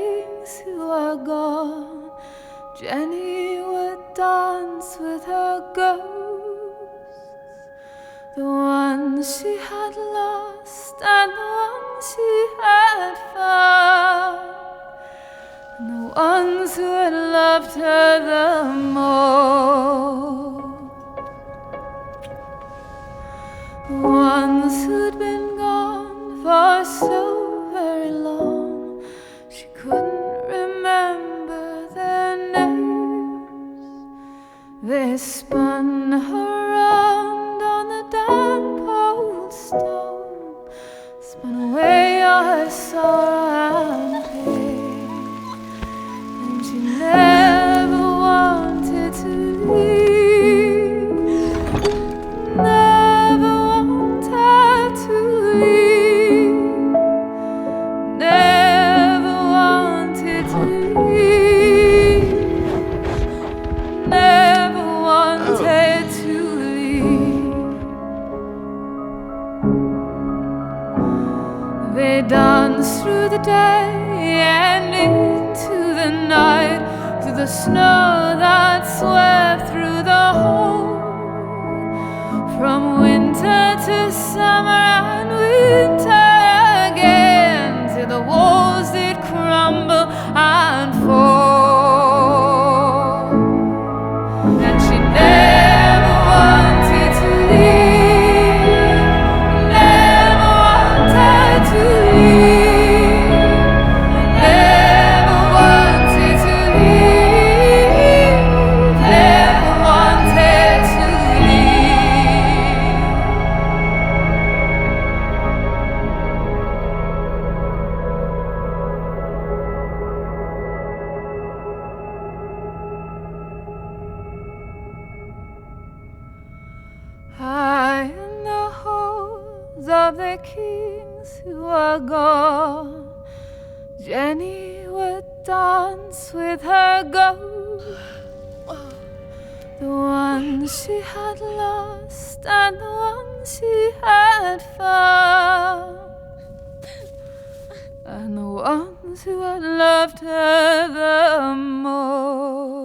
kings who are gone, Jenny would dance with her ghosts, the ones she had lost and the ones she had found, and the ones who had loved her the most, the ones who'd been gone for so very long, she couldn't remember their names. They spun her round on the damp old stone, spun away all her sorrow and pain, and she never wanted to leave, never wanted to leave, never wanted to leave, never wanted to leave. They danced through the day and into the night, through the snow that swept through the hole, from winter to summer and winter again, till the walls did crumble and fall. And she never wanted to leave, never wanted to leave, never wanted to leave, never wanted to leave. High in the halls of the kings who are gone, Jenny would dance with her ghosts, the ones she had lost and the ones she had found, and the ones who had loved her the most.